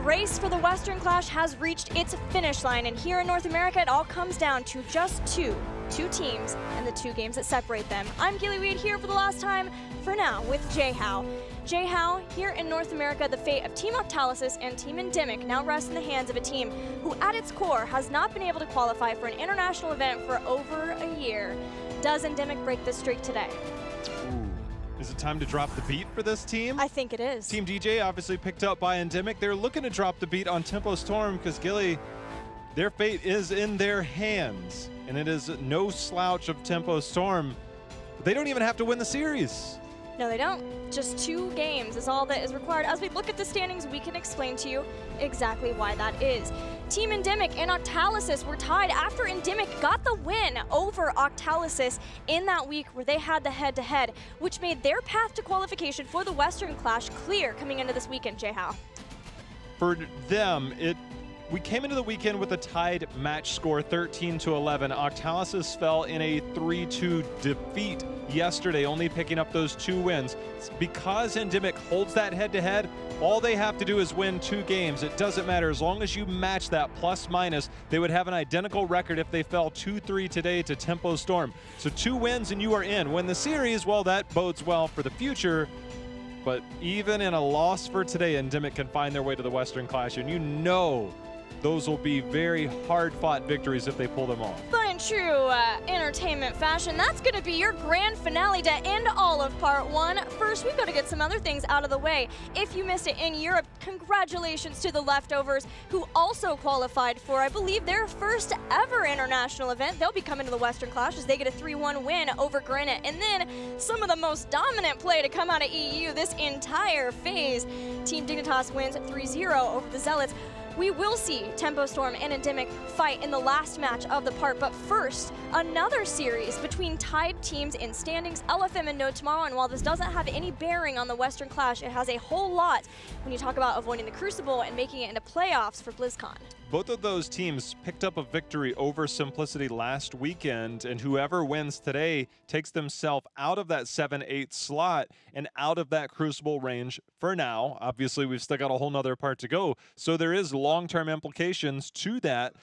race for the Western Clash has reached its finish line, and here in North America, it all comes down to just two teams and the 2 games that separate them. I'm Keely Weed here for the last time, for now, with J-How. J-How, here in North America, the fate of Team Octalysis and Team Endemic now rests in the hands of a team who, at its core, has not been able to qualify for an international event for over a year. Does Endemic break this streak today? Is it time to drop the beat for this team? I think it is. Team DJ obviously picked up by Endemic. They're looking to drop the beat on Tempo Storm because, Gilly, their fate is in their hands. And it is no slouch of Tempo Storm. They don't even have to win the series. No, they don't. Just 2 games is all that is required. As we look at the standings, we can explain to you exactly why that is. Team Endemic and Octalysis were tied after Endemic got the win over Octalysis in that week where they had the head-to-head, which made their path to qualification for the Western Clash clear coming into this weekend, J-How. For them, we came into the weekend with a tied match score, 13-11. Octalysis fell in a 3-2 defeat yesterday, only picking up those 2 wins. Because Endemic holds that head-to-head, all they have to do is win 2 games. It doesn't matter. As long as you match that plus-minus, they would have an identical record if they fell 2-3 today to Tempo Storm. So 2 wins and you are in. Win the series, well, that bodes well for the future. But even in a loss for today, Endemic can find their way to the Western Clash, and you know those will be very hard-fought victories if they pull them off. But in true entertainment fashion, that's going to be your grand finale to end all of Part 1. First, we've got to get some other things out of the way. If you missed it in Europe, congratulations to the Leftovers, who also qualified for, I believe, their first ever international event. They'll be coming to the Western Clash as they get a 3-1 win over Granite. And then some of the most dominant play to come out of EU this entire phase. Team Dignitas wins 3-0 over the Zealots. We will see Tempo Storm and Endemic fight in the last match of the part, but first, another series between tied teams in standings, LFM and No Tomorrow, and while this doesn't have any bearing on the Western Clash, it has a whole lot when you talk about avoiding the Crucible and making it into playoffs for BlizzCon. Both of those teams picked up a victory over Simplicity last weekend, and whoever wins today takes themselves out of that 7-8 slot and out of that Crucible range for now. Obviously, we've still got a whole nother part to go, so there is long-term implications to that.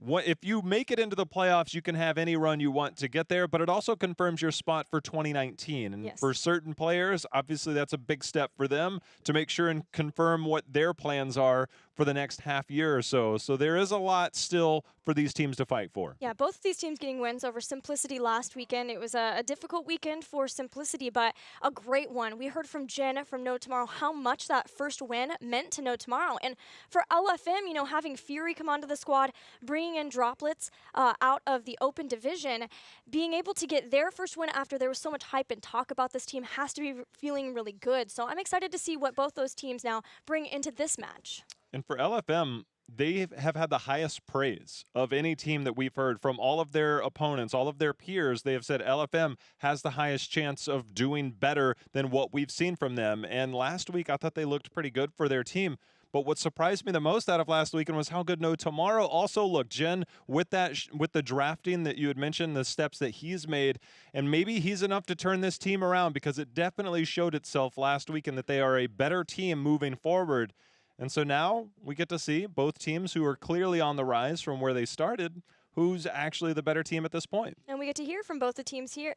If you make it into the playoffs, you can have any run you want to get there, but it also confirms your spot for 2019. And for certain players, obviously that's a big step for them to make sure and confirm what their plans are for the next half year or so. So there is a lot still for these teams to fight for. Yeah, both of these teams getting wins over Simplicity last weekend. It was a difficult weekend for Simplicity, but a great one. We heard from Jen from No Tomorrow how much that first win meant to No Tomorrow. And for LFM, you know, having Fury come onto the squad, bringing in Droplets out of the open division, being able to get their first win after there was so much hype and talk about this team has to be feeling really good. So I'm excited to see what both those teams now bring into this match. And for LFM, they have had the highest praise of any team that we've heard from all of their opponents, all of their peers. They have said LFM has the highest chance of doing better than what we've seen from them. And last week, I thought they looked pretty good for their team. But what surprised me the most out of last weekend was how good No Tomorrow also looked. Jen, with the drafting that you had mentioned, the steps that he's made, and maybe he's enough to turn this team around, because it definitely showed itself last weekend that they are a better team moving forward. And so now we get to see both teams who are clearly on the rise from where they started, who's actually the better team at this point. And we get to hear from both the teams here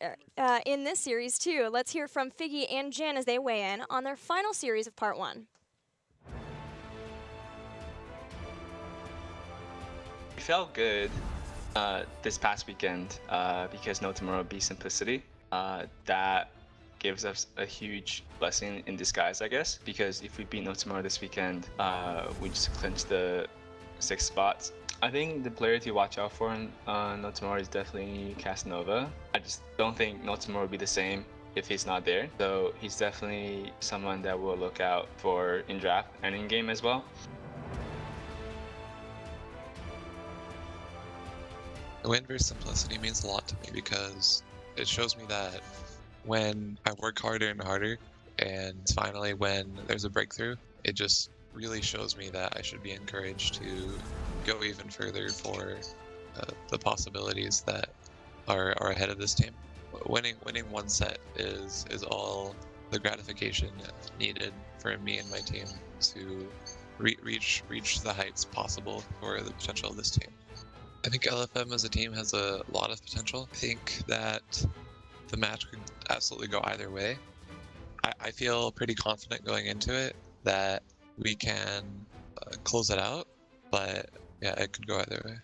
in this series too. Let's hear from Figgy and Jen as they weigh in on their final series of Part 1. It felt good this past weekend because No Tomorrow beat Simplicity. That gives us a huge blessing in disguise, I guess, because if we beat No Tomorrow this weekend, we just clinched the 6th spots. I think the player to watch out for in No Tomorrow is definitely Casanova. I just don't think No Tomorrow will be the same if he's not there. So he's definitely someone that we'll look out for in draft and in game as well. The win versus Simplicity means a lot to me because it shows me that when I work harder and harder, and finally when there's a breakthrough, it just really shows me that I should be encouraged to go even further for the possibilities that are ahead of this team. Winning one set is all the gratification needed for me and my team to reach the heights possible for the potential of this team. I think LFM as a team has a lot of potential. I think that the match could absolutely go either way. I feel pretty confident going into it that we can close it out, but yeah, it could go either way.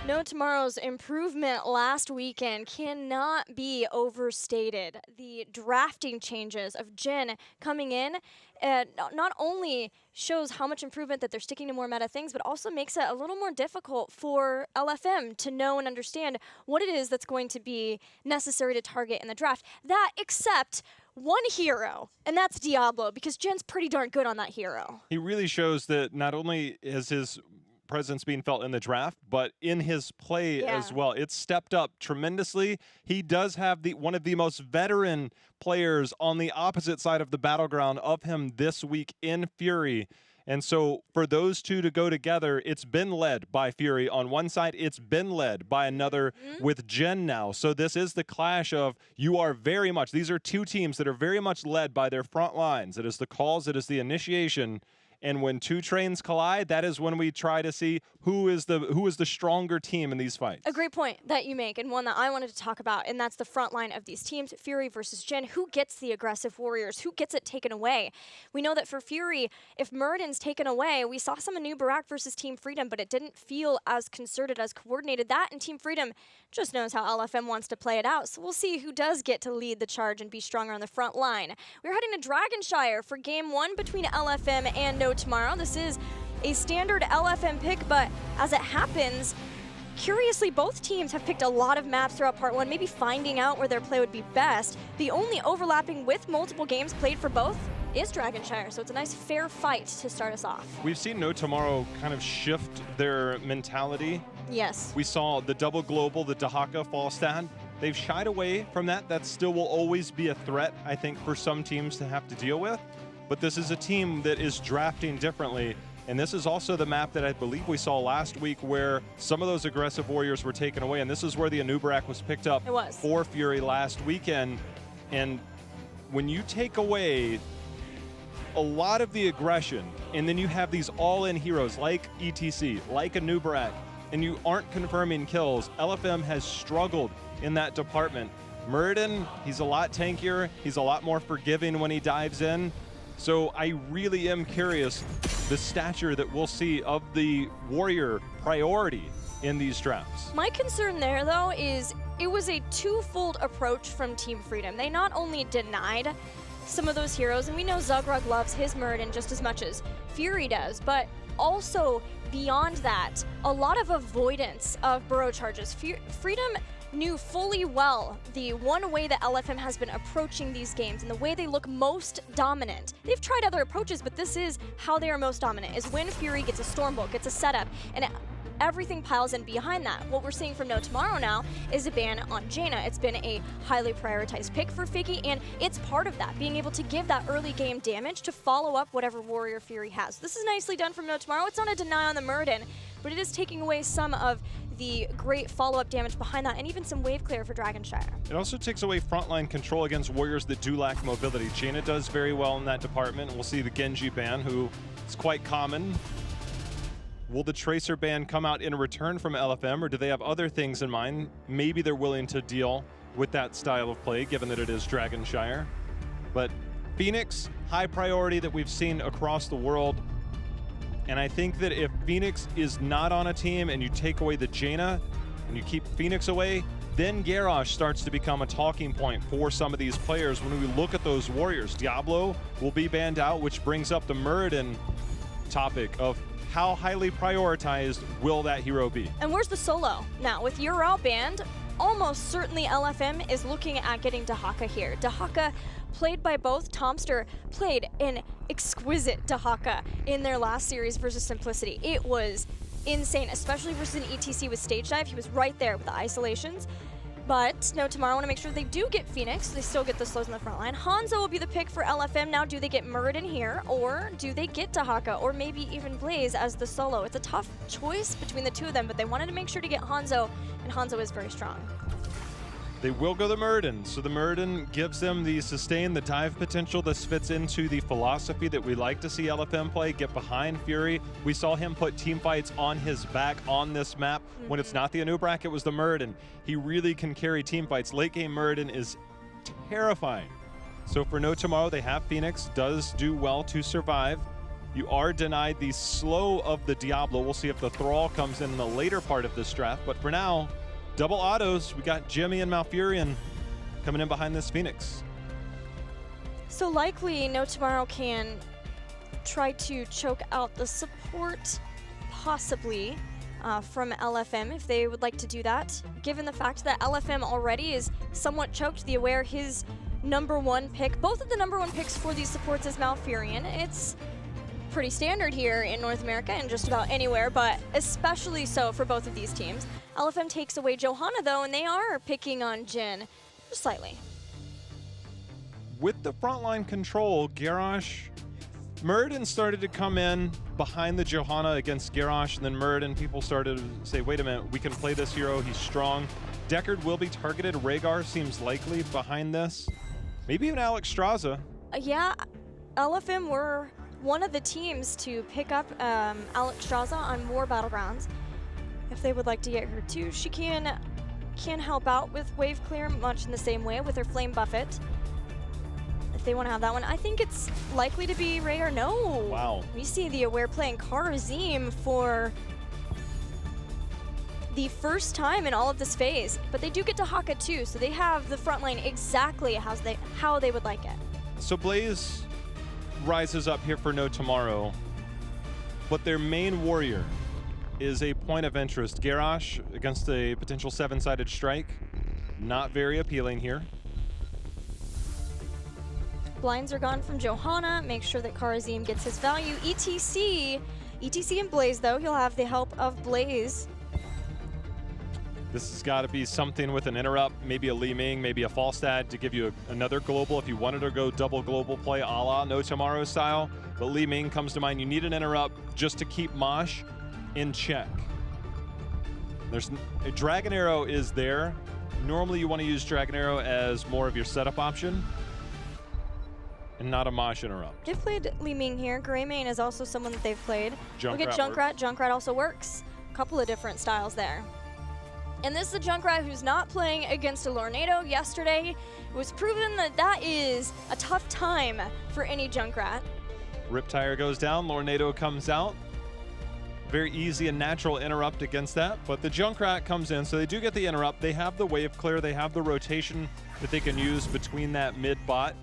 No Tomorrow's improvement last weekend cannot be overstated. The drafting changes of Jin coming in not only shows how much improvement that they're sticking to more meta things, but also makes it a little more difficult for LFM to know and understand what it is that's going to be necessary to target in the draft. That except one hero, and that's Diablo, because Jin's pretty darn good on that hero. He really shows that not only is his presence being felt in the draft, but in his play as well. It's stepped up tremendously. He does have one of the most veteran players on the opposite side of the battleground of him this week in Fury. And so for those two to go together, it's been led by Fury on one side, it's been led by another with Jin now. So this is the clash of these are two teams that are very much led by their front lines. It is the calls, it is the initiation. And when two trains collide, that is when we try to see who is the stronger team in these fights. A great point that you make, and one that I wanted to talk about, and that's the front line of these teams, Fury versus Jin. Who gets the aggressive warriors? Who gets it taken away? We know that for Fury, if Muradin's taken away, we saw some Anu Barak versus Team Freedom, but it didn't feel as concerted, as coordinated. That and Team Freedom just knows how LFM wants to play it out, so we'll see who does get to lead the charge and be stronger on the front line. We're heading to Dragonshire for Game 1 between LFM and No Tomorrow. This is a standard LFM pick, but as it happens, curiously, both teams have picked a lot of maps throughout Part 1, maybe finding out where their play would be best. The only overlapping with multiple games played for both is Dragonshire, so it's a nice fair fight to start us off. We've seen No Tomorrow kind of shift their mentality. Yes. We saw the double global, the Dahaka fall stand. They've shied away from that. That still will always be a threat, I think, for some teams to have to deal with. But this is a team that is drafting differently. And this is also the map that I believe we saw last week where some of those aggressive warriors were taken away. And this is where the Anu Barak was picked up for Fury last weekend. And when you take away a lot of the aggression, and then you have these all-in heroes like ETC, like Anu Barak, and you aren't confirming kills, LFM has struggled in that department. Muradin, he's a lot tankier. He's a lot more forgiving when he dives in. So I really am curious the stature that we'll see of the warrior priority in these drafts. My concern there, though, is it was a twofold approach from Team Freedom. They not only denied some of those heroes, and we know Zugrug loves his Muradin just as much as Fury does, but also beyond that, a lot of avoidance of burrow charges. Freedom knew fully well the one way that LFM has been approaching these games and the way they look most dominant. They've tried other approaches, but this is how they are most dominant, is when Fury gets a Stormbolt, gets a setup, and everything piles in behind that. What we're seeing from No Tomorrow now is a ban on Jaina. It's been a highly prioritized pick for Figgy, and it's part of that, being able to give that early game damage to follow up whatever warrior Fury has. This is nicely done from No Tomorrow. It's not a deny on the Muradin, but it is taking away some of the great follow-up damage behind that, and even some wave clear for Dragonshire. It also takes away frontline control against warriors that do lack mobility. Jaina does very well in that department. We'll see the Genji ban, who is quite common. Will the Tracer ban come out in return from LFM, or do they have other things in mind? Maybe they're willing to deal with that style of play, given that it is Dragonshire. But Phoenix, high priority that we've seen across the world. And I think that if Phoenix is not on a team and you take away the Jaina and you keep Phoenix away, then Garrosh starts to become a talking point for some of these players when we look at those warriors. Diablo will be banned out, which brings up the Muradin topic of how highly prioritized will that hero be? And where's the solo? Now, with Ural banned, almost certainly LFM is looking at getting Dahaka here. Dahaka, played by both. Tomster played an exquisite Dahaka in their last series versus Simplicity. It was insane, especially versus an ETC with stage dive. He was right there with the isolations. But no, tomorrow I want to make sure they do get Phoenix. They still get the slows in the front line. Hanzo will be the pick for LFM. Now, do they get Muradin here, or do they get Dahaka, or maybe even Blaze as the solo? It's a tough choice between the two of them, but they wanted to make sure to get Hanzo, and Hanzo is very strong. They will go the Muradin, so the Muradin gives them the sustain, the dive potential. This fits into the philosophy that we like to see LFM play, get behind Fury. We saw him put team fights on his back on this map. When it's not the Anubrak, it was the Muradin. He really can carry team fights. Late game Muradin is terrifying. So for No Tomorrow, they have Phoenix, does do well to survive. You are denied the slow of the Diablo. We'll see if the Thrall comes in the later part of this draft, but for now, double autos. We got Jimmy and Malfurion coming in behind this Phoenix. So likely No Tomorrow can try to choke out the support, possibly, from LFM if they would like to do that. Given the fact that LFM already is somewhat choked, the Aware, his #1 pick. Both of the #1 picks for these supports is Malfurion. It's pretty standard here in North America and just about anywhere, but especially so for both of these teams. LFM takes away Johanna though, and they are picking on Jin just slightly. With the frontline control, Garrosh, Muradin started to come in behind the Johanna against Garrosh, and then Muradin, people started to say, wait a minute, we can play this hero, he's strong. Deckard will be targeted, Rhaegar seems likely behind this. Maybe even Alex Straza. Yeah, LFM were one of the teams to pick up Alex Straza on more Battlegrounds. If they would like to get her too, she can help out with wave clear much in the same way with her flame buffet. If they want to have that one, I think it's likely to be Rhaegar. No. Wow. We see the Aware playing Karazim for the first time in all of this phase, but they do get to Haka too, so they have the front line exactly how they would like it. So Blaze rises up here for No Tomorrow, but their main warrior is a point of interest. Garrosh against a potential 7-sided strike. Not very appealing here. Blinds are gone from Johanna. Make sure that Karazim gets his value. ETC and Blaze though, he'll have the help of Blaze. This has got to be something with an interrupt, maybe a Li Ming, maybe a Falstad to give you another global if you wanted to go double global play a la No Tomorrow style. But Li Ming comes to mind. You need an interrupt just to keep Mosh in check. There's a Dragon Arrow is there. Normally you want to use Dragon Arrow as more of your setup option and not a Mosh interrupt. They've played Li Ming here. Greymane is also someone that they've played. Look at Junkrat. Junkrat also works. A couple of different styles there. And this is a Junkrat who's not playing against a Lornado. Yesterday, it was proven that that is a tough time for any Junkrat. Riptire goes down, Lornado comes out. Very easy and natural interrupt against that, but the Junkrat comes in, so they do get the interrupt. They have the wave clear, they have the rotation that they can use between that mid bot,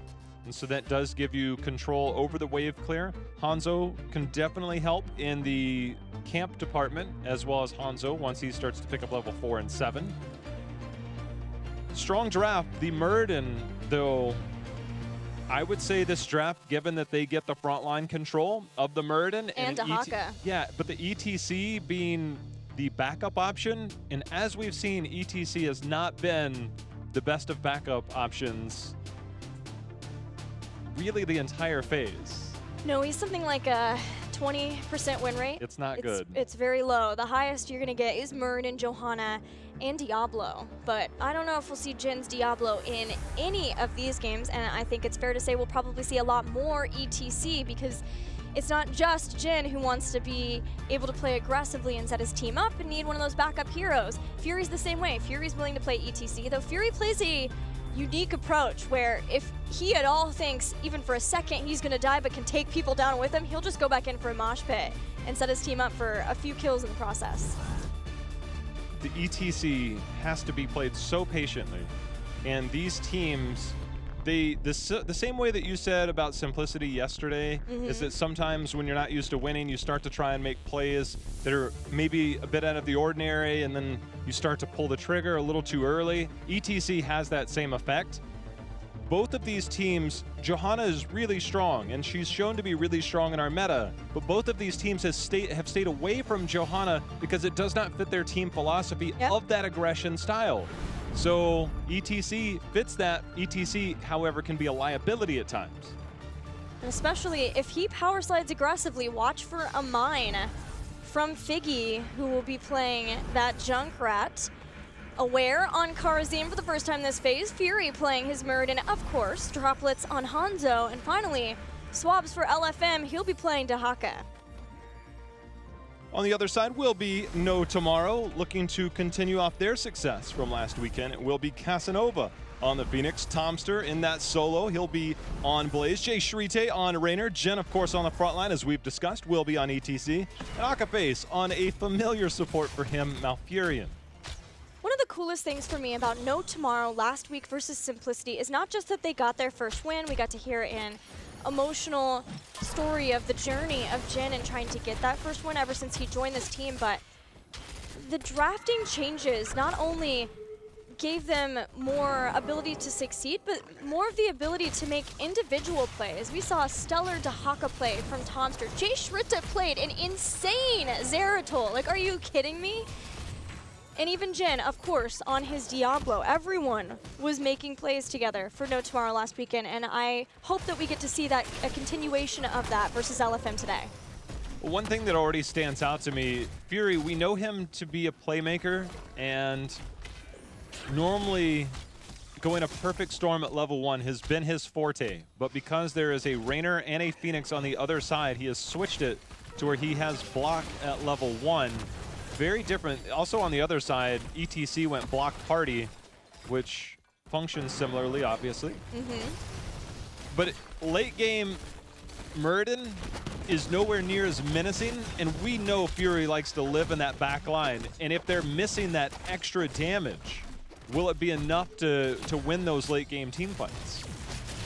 and so that does give you control over the wave clear. Hanzo can definitely help in the camp department, as well as Hanzo once he starts to pick up level 4 and 7. Strong draft. The Muradin, though, I would say this draft, given that they get the frontline control of the Muradin and Dahaka. Yeah, but the ETC being the backup option, and as we've seen, ETC has not been the best of backup options really the entire phase. No, he's something like a 20% win rate. It's not good. It's very low. The highest you're going to get is Muradin, Johanna, and Diablo. But I don't know if we'll see Jin's Diablo in any of these games, and I think it's fair to say we'll probably see a lot more ETC because it's not just Jin who wants to be able to play aggressively and set his team up and need one of those backup heroes. Fury's the same way. Fury's willing to play ETC, though Fury plays a unique approach where if he at all thinks even for a second he's going to die but can take people down with him, he'll just go back in for a mosh pit and set his team up for a few kills in the process. The ETC has to be played so patiently, and these teams, the same way that you said about simplicity yesterday, is that sometimes when you're not used to winning, you start to try and make plays that are maybe a bit out of the ordinary, and then you start to pull the trigger a little too early. ETC has that same effect. Both of these teams, Johanna is really strong, and she's shown to be really strong in our meta, but both of these teams have stayed away from Johanna because it does not fit their team philosophy of that aggression style. So ETC fits that. ETC, however, can be a liability at times. And especially if he power slides aggressively, watch for a mine from Figgy, who will be playing that Junkrat. Aware on Karazim for the first time this phase. Fury playing his Muradin, of course. Droplets on Hanzo. And finally, Swabs for LFM. He'll be playing Dahaka. On the other side will be No Tomorrow, looking to continue off their success from last weekend. It will be Casanova on the Phoenix. Tomster in that solo. He'll be on Blaze. Jay Shrite on Raynor. Jen, of course, on the front line, as we've discussed, will be on ETC. And Akaface on a familiar support for him, Malfurion. One of the coolest things for me about No Tomorrow last week versus Simplicity is not just that they got their first win. We got to hear an emotional story of the journey of Jin and trying to get that first win ever since he joined this team, but the drafting changes not only gave them more ability to succeed, but more of the ability to make individual plays. We saw a stellar Dahaka play from Tomster. Jay Shrita played an insane Zeratol. Like, are you kidding me? And even Jin, of course, on his Diablo. Everyone was making plays together for No Tomorrow last weekend, and I hope that we get to see that a continuation of that versus LFM today. One thing that already stands out to me, Fury, we know him to be a playmaker, and normally going a perfect storm at level 1 has been his forte, but because there is a Raynor and a Phoenix on the other side, he has switched it to where he has block at level 1. Very different. Also on the other side, ETC went block party, which functions similarly, obviously. But late game, Muradin is nowhere near as menacing, and we know Fury likes to live in that back line. And if they're missing that extra damage, will it be enough to win those late game team fights?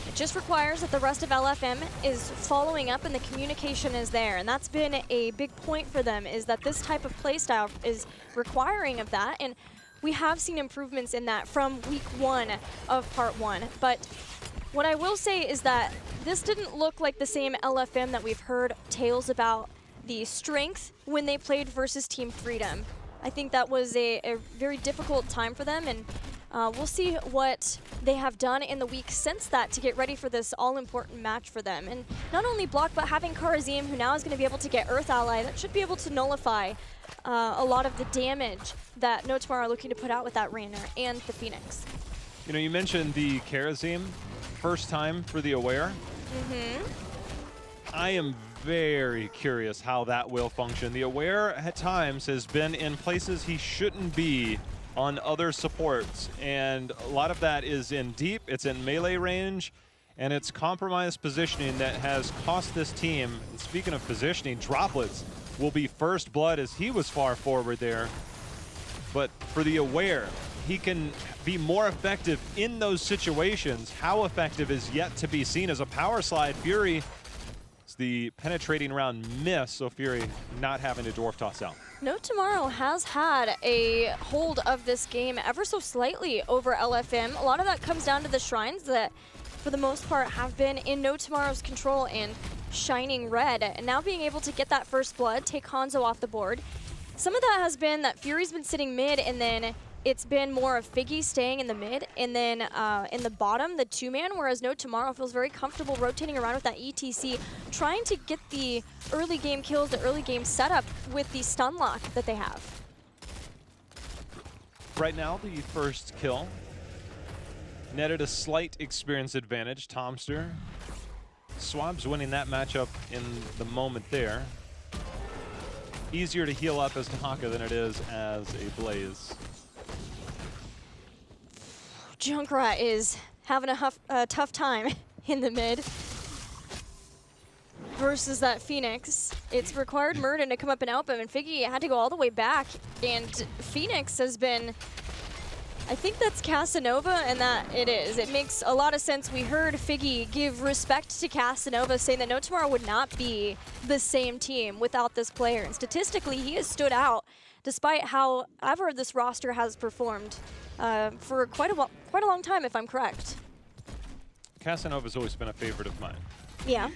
It just requires that the rest of LFM is following up and the communication is there. And that's been a big point for them, is that this type of playstyle is requiring of that. And we have seen improvements in that from week 1 of part 1. But what I will say is that this didn't look like the same LFM that we've heard tales about the strength when they played versus Team Freedom. I think that was a very difficult time for them, and we'll see what they have done in the week since that to get ready for this all-important match for them. And not only block, but having Karazim, who now is going to be able to get Earth Ally, that should be able to nullify a lot of the damage that No Tomorrow are looking to put out with that Raynor and the Phoenix. You know, you mentioned the Karazim, first time for the Aware. I am very curious how that will function. The Aware at times has been in places he shouldn't be on other supports, and a lot of that is in deep, it's in melee range, and it's compromised positioning that has cost this team. And speaking of positioning, Droplets will be first blood as he was far forward there. But for the Aware, he can be more effective in those situations. How effective is yet to be seen. As a power slide, Fury, the penetrating round miss, so Fury not having to dwarf toss out. No Tomorrow has had a hold of this game ever so slightly over LFM. A lot of that comes down to the shrines that, for the most part, have been in No Tomorrow's control and shining red. And now being able to get that first blood, take Hanzo off the board. Some of that has been that Fury's been sitting mid, and then it's been more of Figgy staying in the mid, and then in the bottom, the 2-man, whereas No Tomorrow feels very comfortable rotating around with that ETC, trying to get the early game kills, the early game setup with the stun lock that they have. Right now, the first kill netted a slight experience advantage. Tomster, Swab's winning that matchup in the moment there. Easier to heal up as Dahaka than it is as a Blaze. Junkrat is having a tough time in the mid versus that Phoenix. It's required Muradin to come up and help him, and Figgy had to go all the way back, and Phoenix has been, I think that's Casanova, and that it is. It makes a lot of sense. We heard Figgy give respect to Casanova, saying that No Tomorrow would not be the same team without this player, and statistically he has stood out despite however this roster has performed for quite a long time, if I'm correct. Casanova's always been a favorite of mine. Yeah.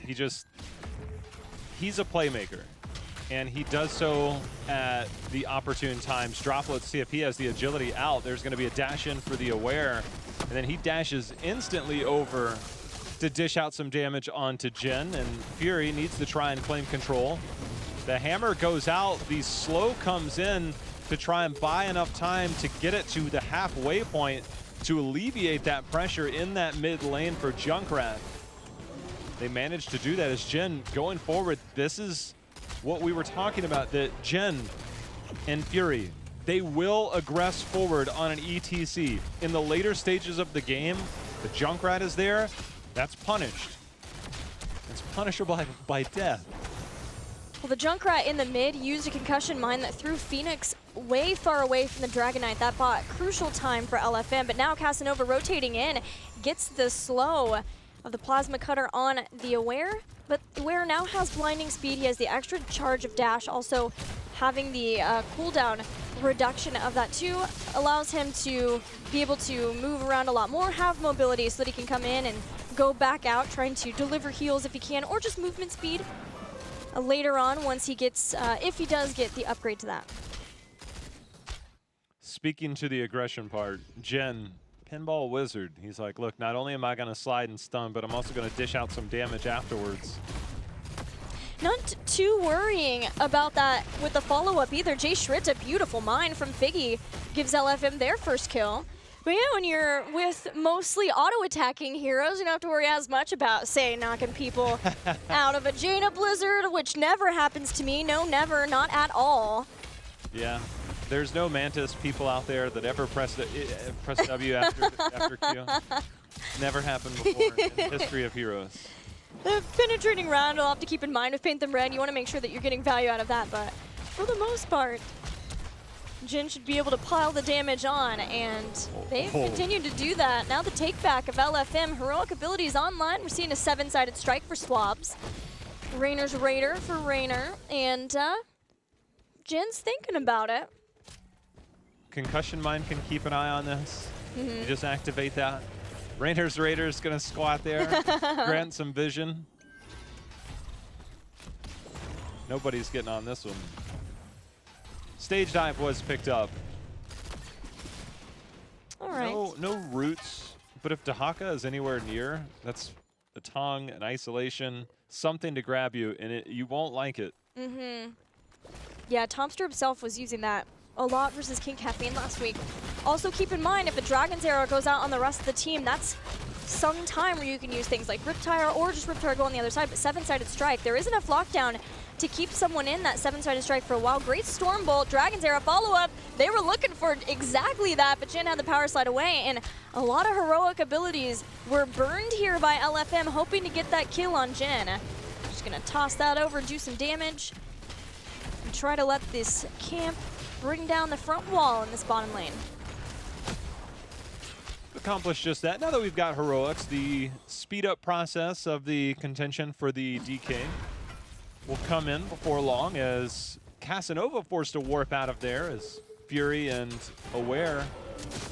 He's a playmaker. and he does so at the opportune times. Drop, let's see if he has the agility out. There's going to be a dash in for the aware, and then he dashes instantly over to dish out some damage onto Jin, and Fury needs to try and claim control. The hammer goes out, the slow comes in to try and buy enough time to get it to the halfway point to alleviate that pressure in that mid lane for Junkrat. They managed to do that as Jin going forward. This is what we were talking about, that Jin and Fury, they will aggress forward on an ETC. In the later stages of the game, the Junkrat is there, that's punished. It's punishable by death. Well, the Junkrat in the mid used a concussion mine that threw Phoenix way far away from the Dragon Knight. That bought crucial time for LFM, but now Casanova rotating in, gets the slow of the Plasma Cutter on the Aware, but the Aware now has blinding speed. He has the extra charge of dash, also having the cooldown reduction of that too allows him to be able to move around a lot more, have mobility so that he can come in and go back out, trying to deliver heals if he can, or just movement speed later on once he gets, if he does get the upgrade to that. Speaking to the aggression part, Jin, Pinball Wizard, he's like, look, not only am I going to slide and stun, but I'm also going to dish out some damage afterwards. Not too worrying about that with the follow-up either. Jay Schritt, a beautiful mine from Figgy, gives LFM their first kill. But yeah, when you're with mostly auto-attacking heroes, you don't have to worry as much about, say, knocking people out of a Jaina Blizzard, which never happens to me. No, never, not at all. Yeah, there's no Mantis people out there that ever press W after Q. Never happened before in the history of heroes. The penetrating round you'll have to keep in mind with Paint Them Red. You want to make sure that you're getting value out of that, but for the most part, Jin should be able to pile the damage on, and they've continued to do that. Now the take back of LFM, heroic abilities online. We're seeing a 7-sided strike for Swabs. Rainer's Raider for Rainer, and Jin's thinking about it. Concussion Mine can keep an eye on this. You just activate that. Rainer's Raider is going to squat there, grant some vision. Nobody's getting on this one. Stage dive was picked up. All right. No roots, but if Dahaka is anywhere near, that's a tongue, an isolation, something to grab you, and you won't like it. Yeah, Tomster himself was using that a lot versus King Caffeine last week. Also keep in mind, if a Dragon's Arrow goes out on the rest of the team, that's some time where you can use things like Riptire or just Riptire go on the other side, but 7-sided strike. There is enough lockdown to keep someone in that 7-sided strike for a while. Great Stormbolt, Dragon's Arrow follow-up. They were looking for exactly that, but Jin had the power slide away, and a lot of heroic abilities were burned here by LFM, hoping to get that kill on Jin. Just gonna toss that over, do some damage, and try to let this camp bring down the front wall in this bottom lane. Accomplish just that. Now that we've got heroics, the speed up process of the contention for the DK will come in before long, as Casanova forced to warp out of there as Fury and Aware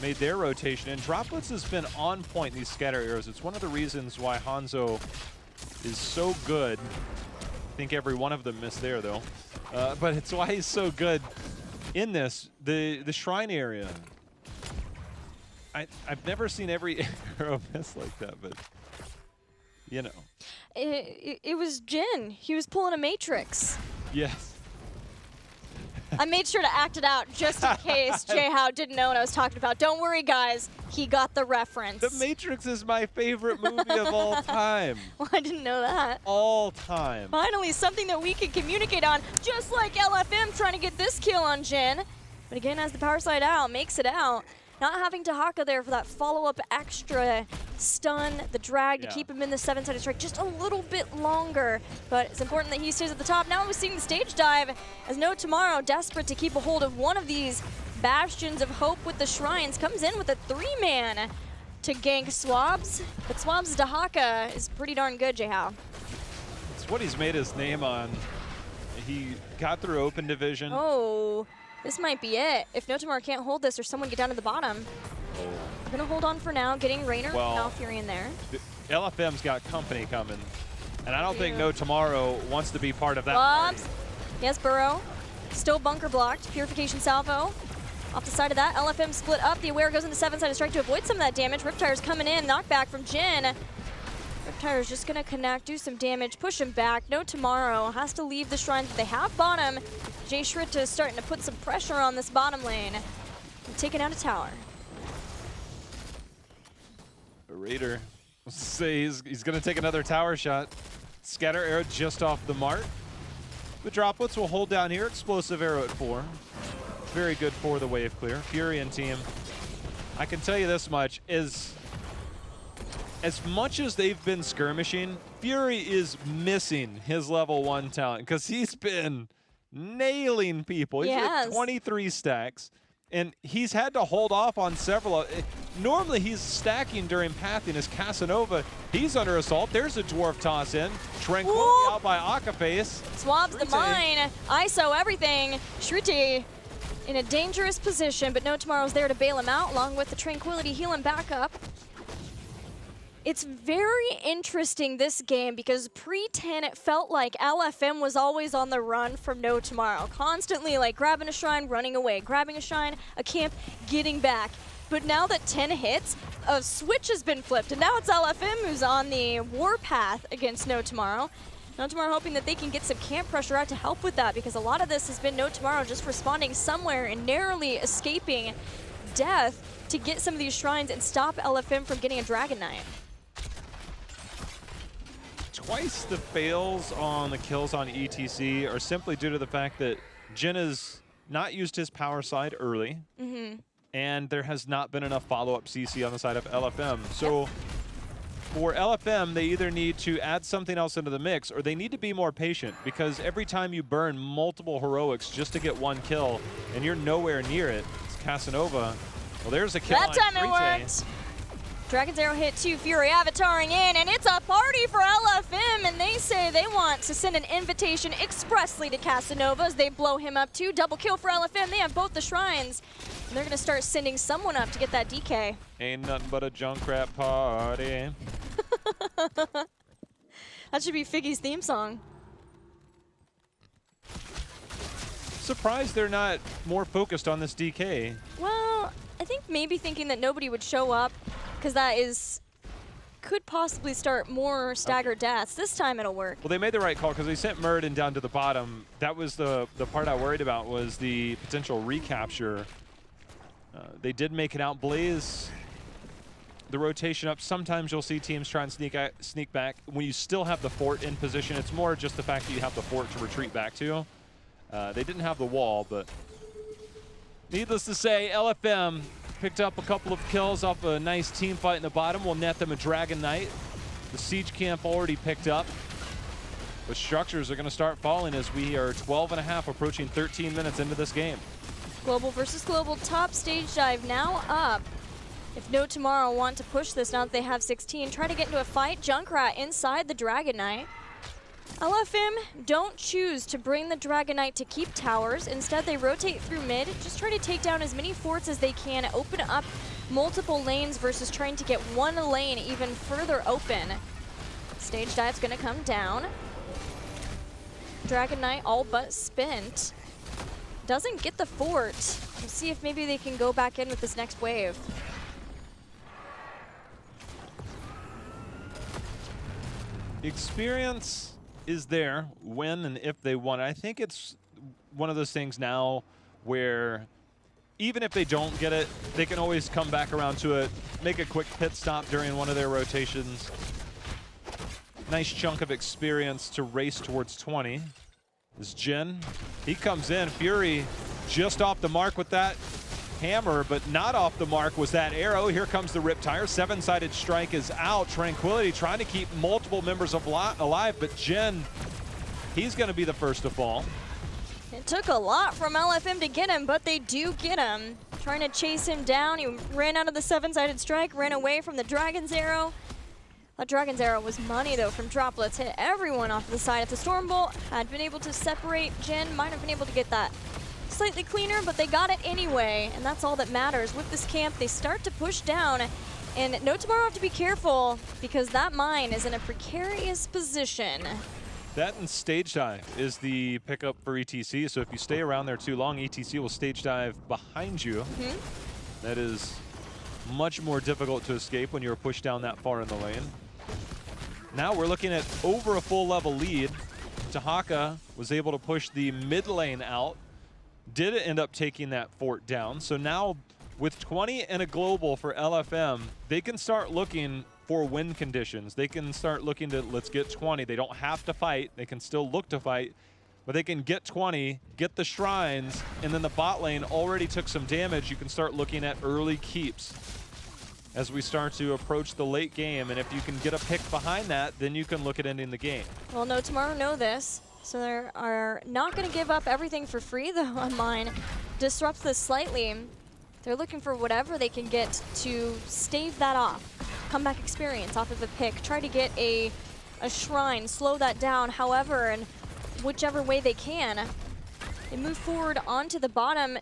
made their rotation. And Droplets has been on point in these scatter arrows. It's one of the reasons why Hanzo is so good. I think every one of them missed there though. But it's why he's so good in this, the shrine area. I've never seen every arrow miss like that, but you know. It was Jin. He was pulling a Matrix. Yes. I made sure to act it out just in case Jay Howe didn't know what I was talking about. Don't worry, guys. He got the reference. The Matrix is my favorite movie of all time. Well, I didn't know that. All time. Finally, something that we can communicate on, just like LFM trying to get this kill on Jin. But again, as the power slide out, makes it out. Not having Dahaka there for that follow-up extra stun, the drag to keep him in the 7-sided strike just a little bit longer. But it's important that he stays at the top. Now we're seeing the stage dive as No Tomorrow, desperate to keep a hold of one of these bastions of hope with the shrines, comes in with a 3-man to gank Swabs. But Swabs' Dahaka is pretty darn good, J-How. It's what he's made his name on. He got through Open Division. Oh. This might be it. If No Tomorrow can't hold this or someone get down to the bottom. I'm going to hold on for now, getting Rainer and Malfury in there. LFM's got company coming. And I don't think No Tomorrow wants to be part of that Swabs Yes, Burrow. Still bunker blocked. Purification salvo. Off the side of that, LFM split up. The Aware goes into 7-sided strike to avoid some of that damage. Riptire's coming in. Knockback from Jin. Riptire's just going to connect, do some damage, push him back. No Tomorrow. Has to leave the shrine. They have bottom. Jay Schritt is starting to put some pressure on this bottom lane. And taking out a tower. The Raider say he's going to take another tower shot. Scatter arrow just off the mark. The droplets will hold down here. Explosive arrow at 4. Very good for the wave clear. Fury and team. I can tell you this much, as much as they've been skirmishing, Fury is missing his level 1 talent because he's been nailing people. He's got 23 stacks, and he's had to hold off on several. Normally he's stacking during pathing as Casanova. He's under assault. There's a dwarf toss in. Tranquility out by Akaface. Swabs the mine. ISO everything. Shriti in a dangerous position, but No Tomorrow's there to bail him out, along with the Tranquility heal him back up. It's very interesting, this game, because pre-10 it felt like LFM was always on the run from No Tomorrow. Constantly like grabbing a shrine, running away, grabbing a shrine, a camp, getting back. But now that 10 hits, a switch has been flipped, and now it's LFM who's on the warpath against No Tomorrow. No Tomorrow hoping that they can get some camp pressure out to help with that, because a lot of this has been No Tomorrow just responding somewhere and narrowly escaping death to get some of these shrines and stop LFM from getting a Dragon Knight. Twice the fails on the kills on ETC are simply due to the fact that Jin has not used his power side early, and there has not been enough follow-up CC on the side of LFM. So for LFM, they either need to add something else into the mix, or they need to be more patient, because every time you burn multiple heroics just to get 1 kill, and you're nowhere near it, it's Casanova. Well, there's a kill that time it worked. Dragon's Arrow hit 2, Fury avataring in, and it's a party for LFM, and they say they want to send an invitation expressly to Casanova as they blow him up too. Double kill for LFM. They have both the shrines, and they're going to start sending someone up to get that DK. Ain't nothing but a Junkrat party. That should be Figgy's theme song. Surprised they're not more focused on this DK. Well, I think maybe thinking that nobody would show up, because that could possibly start more staggered deaths. This time it'll work. Well, they made the right call because they sent Muradin down to the bottom. That was the part I worried about, was the potential recapture. They did make it out. Blaze the rotation up. Sometimes you'll see teams try and sneak back. When you still have the fort in position, it's more just the fact that you have the fort to retreat back to. They didn't have the wall, but needless to say, LFM picked up a couple of kills off a nice team fight in the bottom. Will net them a Dragon Knight. The siege camp already picked up. The structures are going to start falling as we are 12.5, approaching 13 minutes into this game. Global versus global, top stage dive now up. If No Tomorrow want to push this now that they have 16, try to get into a fight. Junkrat inside the Dragon Knight. LFM don't choose to bring the Dragon Knight to keep towers. Instead, they rotate through mid, just try to take down as many forts as they can, open up multiple lanes versus trying to get one lane even further open. Stage dive's gonna come down. Dragon Knight all but spent. Doesn't get the fort. We'll see if maybe they can go back in with this next wave. Experience is there when and if they want it. I think it's one of those things now where even if they don't get it, they can always come back around to it, make a quick pit stop during one of their rotations. Nice chunk of experience to race towards 20. This Jin, he comes in. Fury just off the mark with that hammer, but not off the mark was that arrow. Here comes the Riptire. 7-sided strike is out. Tranquility trying to keep multiple members alive, but Jin, he's going to be the first to fall. It took a lot from LFM to get him, but they do get him. Trying to chase him down. He ran out of the 7-sided strike, ran away from the Dragon's Arrow. That Dragon's Arrow was money, though, from droplets. Hit everyone off the side. If the Stormbolt had been able to separate Jin, might have been able to get that slightly cleaner, but they got it anyway, and that's all that matters. With this camp, they start to push down, and No Tomorrow have to be careful because that mine is in a precarious position. That and stage dive is the pickup for ETC. So if you stay around there too long, ETC will stage dive behind you. That is much more difficult to escape when you're pushed down that far in the lane. Now we're looking at over a full level lead. Tahaka was able to push the mid lane out. Did end up taking that fort down. So now with 20 and a global for LFM, they can start looking for win conditions. They can start looking to, let's get 20. They don't have to fight. They can still look to fight, but they can get 20, get the shrines, and then the bot lane already took some damage. You can start looking at early keeps as we start to approach the late game. And if you can get a pick behind that, then you can look at ending the game. Well, No Tomorrow know this, so they are not going to give up everything for free, though. On mine disrupts this slightly. They're looking for whatever they can get to stave that off. Comeback experience off of a pick. Try to get a shrine, slow that down, however, and whichever way they can. They move forward onto the bottom.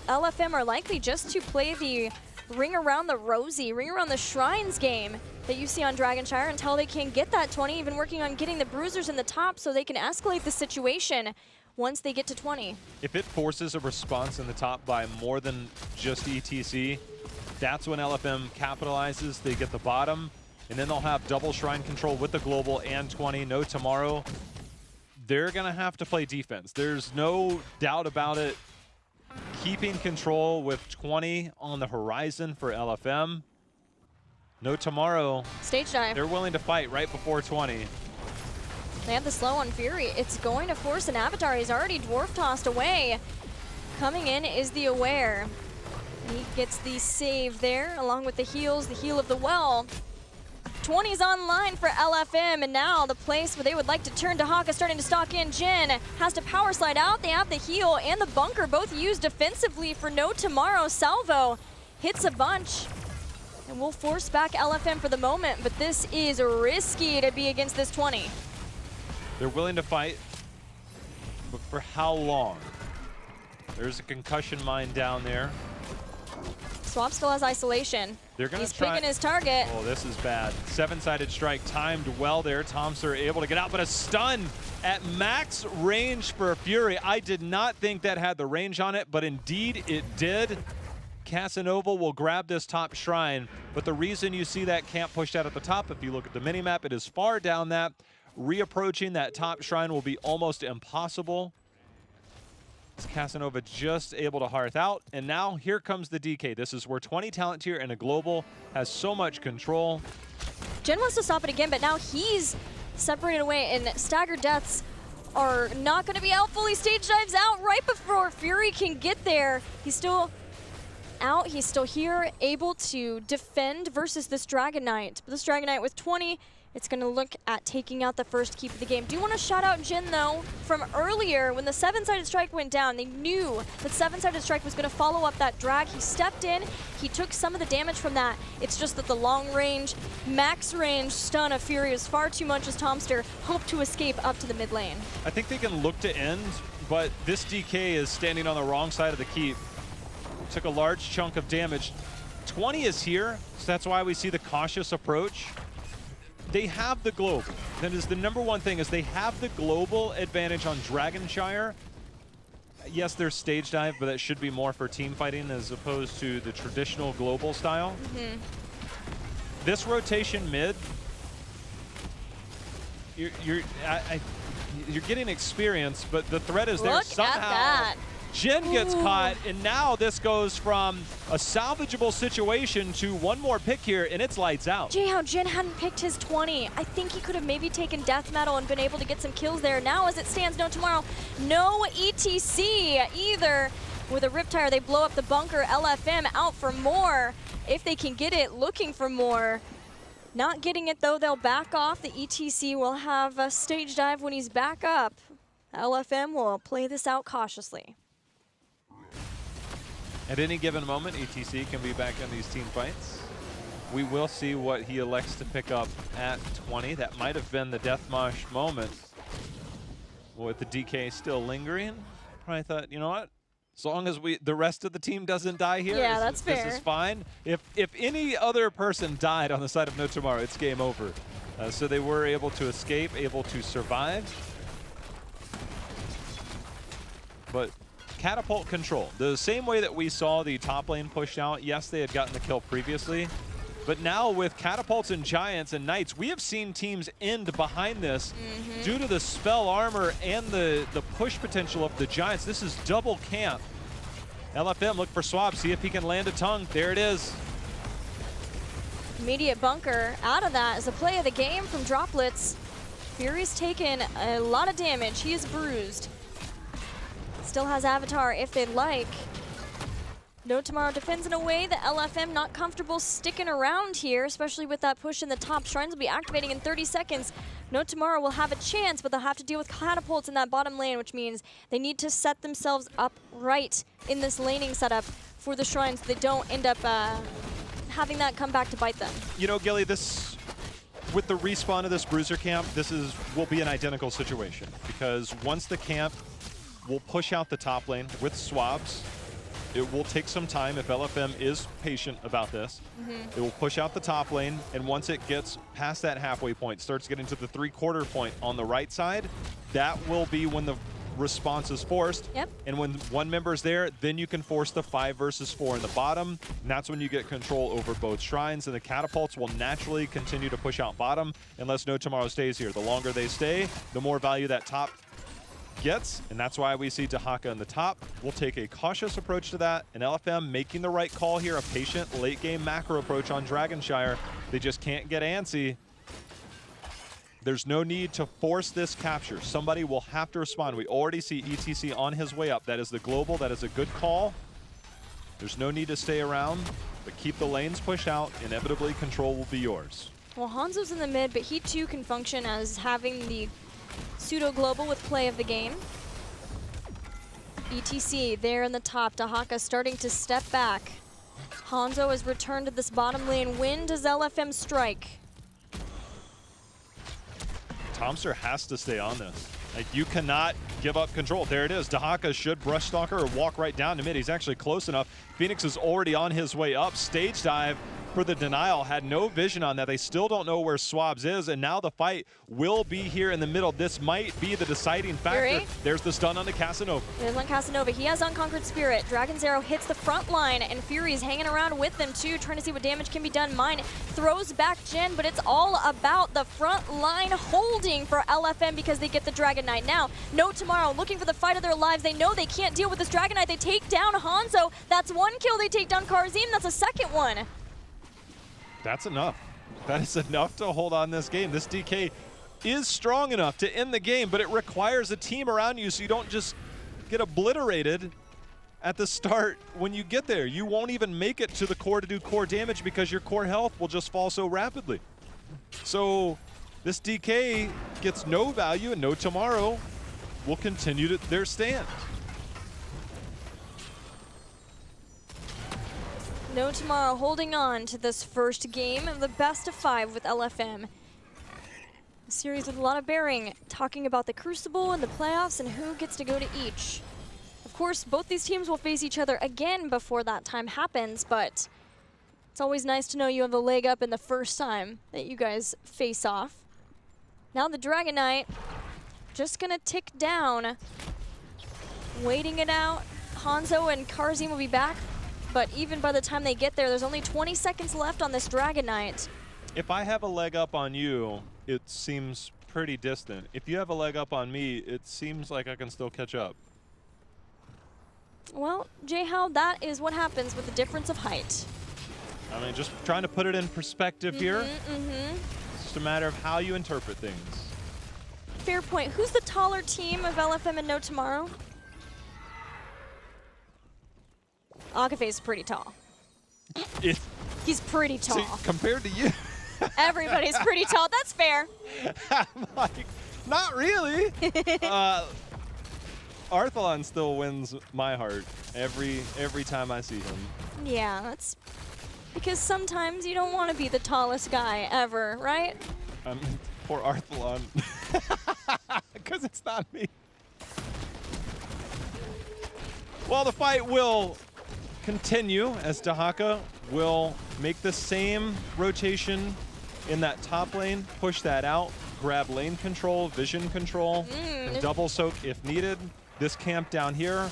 LFM are likely just to play the ring around the rosy, ring around the shrines game that you see on Shire until they can get that 20, even working on getting the bruisers in the top so they can escalate the situation once they get to 20. If it forces a response in the top by more than just ETC, that's when LFM capitalizes. They get the bottom, and then they'll have double shrine control with the global and 20. No Tomorrow. They're going to have to play defense. There's no doubt about it. Keeping control with 20 on the horizon for LFM. No Tomorrow. Stage dive. They're willing to fight right before 20. They have the slow on Fury. It's going to force an Avatar. He's already dwarf tossed away. Coming in is the Aware. He gets the save there, along with the heals, the heal of the well. 20's online for LFM, and now the place where they would like to turn to Haka starting to stalk in. Jin has to power slide out. They have the heal and the bunker, both used defensively for No Tomorrow. Salvo hits a bunch, and will force back LFM for the moment, but this is risky to be against this 20. They're willing to fight, but for how long? There's a concussion mine down there. Swap still has isolation. He's picking his target. Oh, this is bad. Seven-sided strike timed well there. Tomster able to get out, but a stun at max range for Fury. I did not think that had the range on it, but indeed it did. Casanova will grab this top shrine, but the reason you see that camp pushed out at the top, if you look at the minimap, it is far down that. Reapproaching that top shrine will be almost impossible. Casanova just able to hearth out, and now here comes the DK. This is where 20 talent tier and a global has so much control. Jin wants to stop it again, but now he's separated away, and staggered deaths are not going to be out fully. Stage dives out right before Fury can get there. He's still out, he's still here, able to defend versus this Dragon Knight. But this Dragon Knight with 20, it's going to look at taking out the first keep of the game. Do want to shout out Jin, though, from earlier when the seven-sided strike went down. They knew that seven-sided strike was going to follow up that drag. He stepped in. He took some of the damage from that. It's just that the long-range, max-range stun of Fury is far too much as Tomster hoped to escape up to the mid lane. I think they can look to end, but this DK is standing on the wrong side of the keep. Took a large chunk of damage. 20 is here, so that's why we see the cautious approach. They have the global. That is the number one thing, is they have the global advantage on Shire. Yes, there's stage dive, but that should be more for team fighting as opposed to the traditional global style. This rotation mid, you're getting experience, but the threat is there. Look somehow. at that. Jin gets caught, and now this goes from a salvageable situation to one more pick here, and it's lights out. Gee, how Jin hadn't picked his 20. I think he could have maybe taken death metal and been able to get some kills there. Now, as it stands, No Tomorrow, no ETC either. With a Riptire, they blow up the bunker. LFM out for more. If they can get it, looking for more. Not getting it, though, they'll back off. The ETC will have a stage dive when he's back up. LFM will play this out cautiously. At any given moment, ETC can be back in these team fights. We will see what he elects to pick up at 20. That might have been the Deathmosh moment. With the DK still lingering, probably thought, you know what? As long as the rest of the team doesn't die here, yeah, that's fair. This is fine. If any other person died on the side of No Tomorrow, it's game over. So they were able to escape, able to survive. But catapult control, the same way that we saw the top lane pushed out, yes, they had gotten the kill previously, but now with catapults and giants and knights, we have seen teams end behind this due to the spell armor and the push potential of the giants. This is double camp. LFM look for Swab, see if he can land a tongue. There it is. Immediate bunker out of that is a play of the game from Droplets. Fury's taken a lot of damage. He is bruised. Still has Avatar if they'd like. No Tomorrow defends in a way that LFM not comfortable sticking around here, especially with that push in the top. Shrines will be activating in 30 seconds. No Tomorrow will have a chance, but they'll have to deal with catapults in that bottom lane, which means they need to set themselves up right in this laning setup for the Shrines so they don't end up having that come back to bite them. You know, Gilly, this, with the respawn of this bruiser camp, will be an identical situation, because once the camp will push out the top lane with swabs, it will take some time if LFM is patient about this. It will push out the top lane, and once it gets past that halfway point, starts getting to the 3/4 point on the right side, that will be when the response is forced. And when one member's there, then you can force the 5 versus 4 in the bottom, and that's when you get control over both shrines, and the catapults will naturally continue to push out bottom unless No Tomorrow stays here. The longer they stay, the more value that top gets, and that's why we see Dahaka in the top. We'll take a cautious approach to that, and LFM making the right call here, a patient late game macro approach on Shire. They just can't get antsy. There's no need to force this capture. Somebody will have to respond. We already see ETC on his way up. That is the global. That is a good call. There's no need to stay around, but keep the lanes pushed out. Inevitably, control will be yours. Well, Hanzo's in the mid, but he too can function as having the pseudo-global with play of the game. ETC there in the top. Dahaka starting to step back. Hanzo has returned to this bottom lane. When does LFM strike? Tomster has to stay on this. Like, you cannot give up control. There it is. Dahaka should brush stalker or walk right down to mid. He's actually close enough. Phoenix is already on his way up. Stage dive for the denial. Had no vision on that. They still don't know where Swabs is, and now the fight will be here in the middle. This might be the deciding factor. Fury. There's the stun on the Casanova. There's on Casanova. He has Unconquered Spirit. Dragon's Arrow hits the front line, and Fury's hanging around with them too, trying to see what damage can be done. Mine throws back Jin, but it's all about the front line holding for LFM because they get the Dragon Knight. Now, No Tomorrow looking for the fight of their lives. They know they can't deal with this Dragon Knight. They take down Hanzo. That's one kill. They take down Karzim. That's a second one. That's enough. That is enough to hold on this game. This DK is strong enough to end the game, but it requires a team around you so you don't just get obliterated at the start when you get there. You won't even make it to the core to do core damage because your core health will just fall so rapidly. So this DK gets no value, and No Tomorrow will continue their stand. No Tomorrow holding on to this first game of the best of 5 with LFM. A series with a lot of bearing, talking about the Crucible and the playoffs and who gets to go to each. Of course, both these teams will face each other again before that time happens, but it's always nice to know you have the leg up in the first time that you guys face off. Now the Dragon Knight just gonna tick down, waiting it out. Hanzo and Karzim will be back. But even by the time they get there, there's only 20 seconds left on this Dragon Knight. If I have a leg up on you, it seems pretty distant. If you have a leg up on me, it seems like I can still catch up. Well, J-How, that is what happens with the difference of height. I mean, just trying to put it in perspective here. It's just a matter of how you interpret things. Fair point. Who's the taller team of LFM and No Tomorrow? Akafe's pretty tall. He's pretty tall. See, compared to you. Everybody's pretty tall. That's fair. I'm like, not really. Arthalon still wins my heart every time I see him. Yeah, that's because sometimes you don't want to be the tallest guy ever, right? Poor Arthalon. Because it's not me. Well, the fight will continue as Dahaka will make the same rotation in that top lane, push that out, grab lane control, vision control, and double soak if needed. This camp down here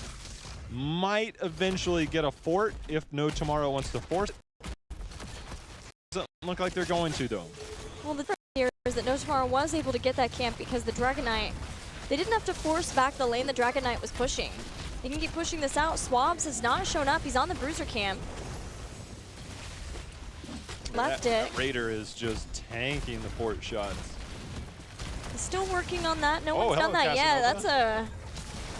might eventually get a fort if No Tomorrow wants to force it. Doesn't look like they're going to, though. Well, the thing here is that No Tomorrow was able to get that camp because the Dragon Knight, they didn't have to force back the lane the Dragon Knight was pushing. They can keep pushing this out. Swabs has not shown up. He's on the Bruiser camp. Left it. Raider is just tanking the fort shots. He's still working on that. No one's done that yet. That's a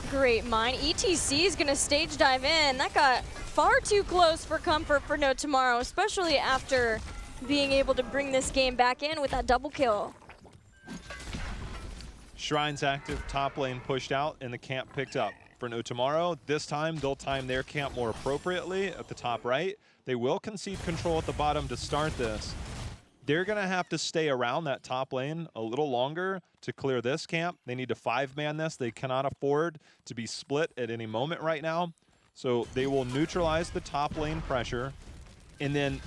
great mine. ETC is going to stage dive in. That got far too close for comfort for No Tomorrow, especially after being able to bring this game back in with that double kill. Shrine's active, top lane pushed out, and the camp picked up for No Tomorrow. This time, they'll time their camp more appropriately at the top right. They will concede control at the bottom to start this. They're going to have to stay around that top lane a little longer to clear this camp. They need to 5-man this. They cannot afford to be split at any moment right now. So they will neutralize the top lane pressure. And then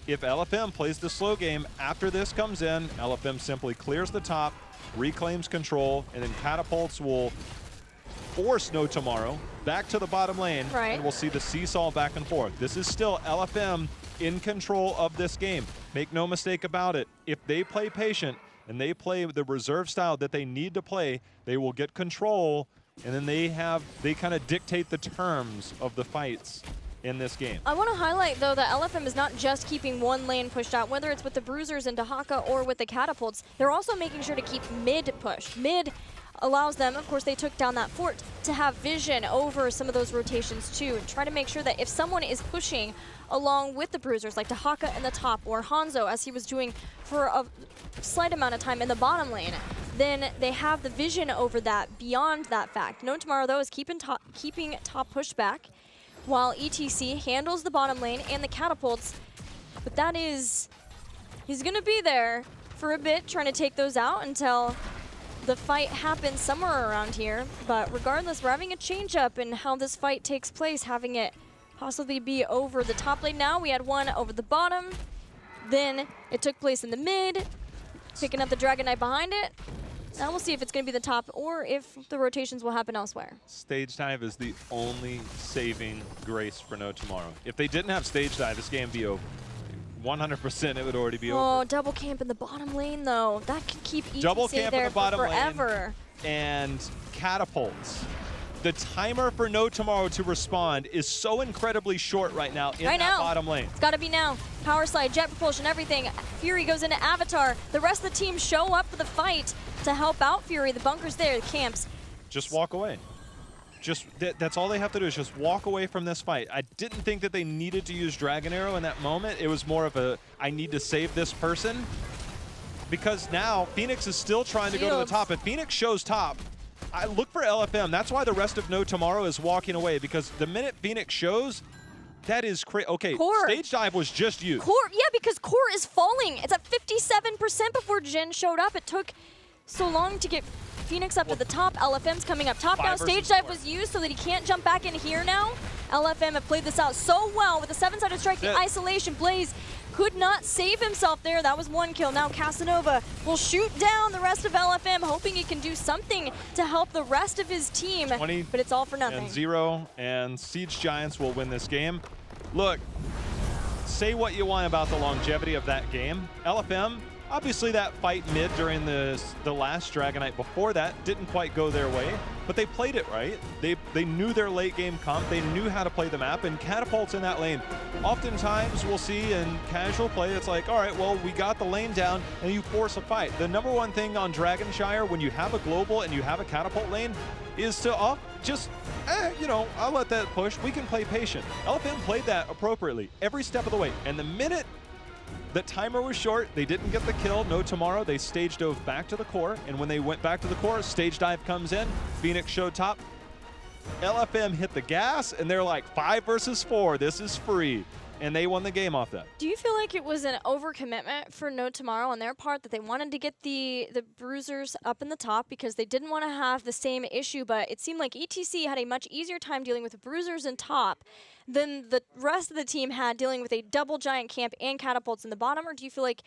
if LFM plays the slow game, after this comes in, LFM simply clears the top, reclaims control, and then Catapults will force No Tomorrow back to the bottom lane, and we'll see the seesaw back and forth. This is still LFM in control of this game. Make no mistake about it. If they play patient and they play the reserve style that they need to play, they will get control, and then they kind of dictate the terms of the fights in this game. I want to highlight, though, that LFM is not just keeping one lane pushed out, whether it's with the Bruisers and Dahaka or with the Catapults. They're also making sure to keep mid pushed. Mid allows them, of course, they took down that fort, to have vision over some of those rotations too, and try to make sure that if someone is pushing along with the Bruisers, like Dahaka in the top, or Hanzo, as he was doing for a slight amount of time in the bottom lane, then they have the vision over that beyond that fact. No Tomorrow, though, is keeping top push back, while ETC handles the bottom lane and the Catapults, but that is, he's going to be there for a bit, trying to take those out until the fight happens somewhere around here. But regardless, we're having a change up in how this fight takes place, having it possibly be over the top lane now. We had one over the bottom, then it took place in the mid, picking up the Dragon Knight behind it. Now we'll see if it's going to be the top or if the rotations will happen elsewhere. Stage dive is the only saving grace for No Tomorrow. If they didn't have stage dive, this game would be over. 100% it would already be over. Oh, double camp in the bottom lane, though. That could keep ETC double camp there in the bottom for forever. Lane and Catapults. The timer for No Tomorrow to respond is so incredibly short right now in that bottom lane. It's got to be now. Power slide, jet propulsion, everything. Fury goes into Avatar. The rest of the team show up for the fight to help out Fury. The bunker's there, the camps. Just walk away. That's all they have to do is just walk away from this fight. I didn't think that they needed to use Dragon Arrow in that moment. It was more of a, I need to save this person. Because now Phoenix is still trying to go to the top. If Phoenix shows top, I look for LFM. That's why the rest of No Tomorrow is walking away, because the minute Phoenix shows, that is crazy. Okay, Core. Stage dive was just used. Core, yeah, because Core is falling. It's at 57% before Jin showed up. It took so long to get Phoenix up to the top. LFM's coming up top now. Stage dive was used so that he can't jump back in here now. LFM have played this out so well with the 7-sided strike, the isolation. Blaze could not save himself there. That was one kill. Now Casanova will shoot down the rest of LFM, hoping he can do something to help the rest of his team, but it's all for nothing. And 0, and Siege Giants will win this game. Look, say what you want about the longevity of that game. LFM, obviously that fight mid during the last Dragon Knight before that didn't quite go their way, but they played it right. They knew their late game comp, they knew how to play the map, and Catapults in that lane. Oftentimes we'll see in casual play, it's like, all right, well, we got the lane down and you force a fight. The number one thing on Dragon Shire when you have a global and you have a Catapult lane is to you know, I'll let that push. We can play patient. LFM played that appropriately every step of the way, and the minute the timer was short, they didn't get the kill. No Tomorrow, they stage dove back to the core, and when they went back to the core, stage dive comes in, Phoenix showed top. LFM hit the gas, and they're like 5 versus 4, this is free. And they won the game off that. Do you feel like it was an overcommitment for No Tomorrow on their part, that they wanted to get the Bruisers up in the top because they didn't want to have the same issue, but it seemed like ETC had a much easier time dealing with the Bruisers in top than the rest of the team had dealing with a double giant camp and Catapults in the bottom? Or do you feel like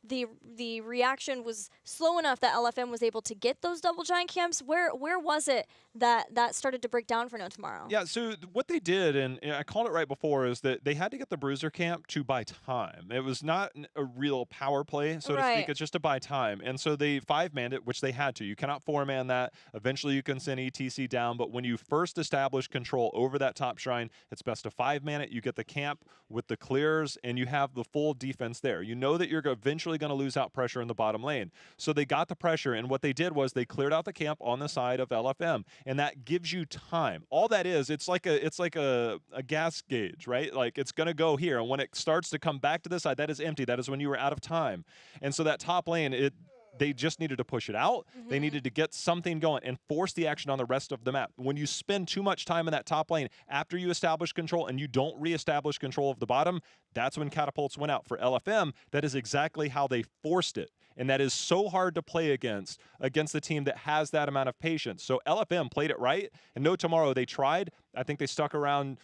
the reaction was slow enough that LFM was able to get those double giant camps? Where was it that started to break down for No Tomorrow? Yeah, so what they did, and I called it right before, is that they had to get the Bruiser camp to buy time. It was not a real power play, so to speak. It's just to buy time. And so they 5-manned it, which they had to. You cannot 4-man that. Eventually you can send ETC down, but when you first establish control over that top shrine, it's best to 5-man it. You get the camp with the clears, and you have the full defense there. You know that you're eventually going to lose out pressure in the bottom lane. So they got the pressure, and what they did was they cleared out the camp on the side of LFM, and that gives you time. All that is, it's like a gas gauge, right? Like it's going to go here, and when it starts to come back to this side, that is empty. That is when you were out of time. And so that top lane, they just needed to push it out. They needed to get something going and force the action on the rest of the map. When you spend too much time in that top lane after you establish control and you don't reestablish control of the bottom, that's when catapults went out. For LFM, that is exactly how they forced it. And that is so hard to play against the team that has that amount of patience. So LFM played it right, and No Tomorrow, they tried. I think they stuck around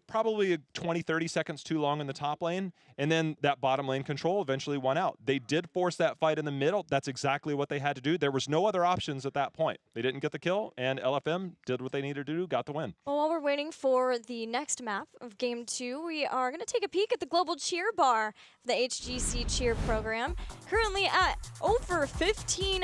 probably 20, 30 seconds too long in the top lane, and then that bottom lane control eventually won out. They did force that fight in the middle. That's exactly what they had to do. There was no other options at that point. They didn't get the kill, and LFM did what they needed to do, got the win. Well, while we're waiting for the next map of Game 2, we are going to take a peek at the Global Cheer Bar, the HGC Cheer program. Currently at over 15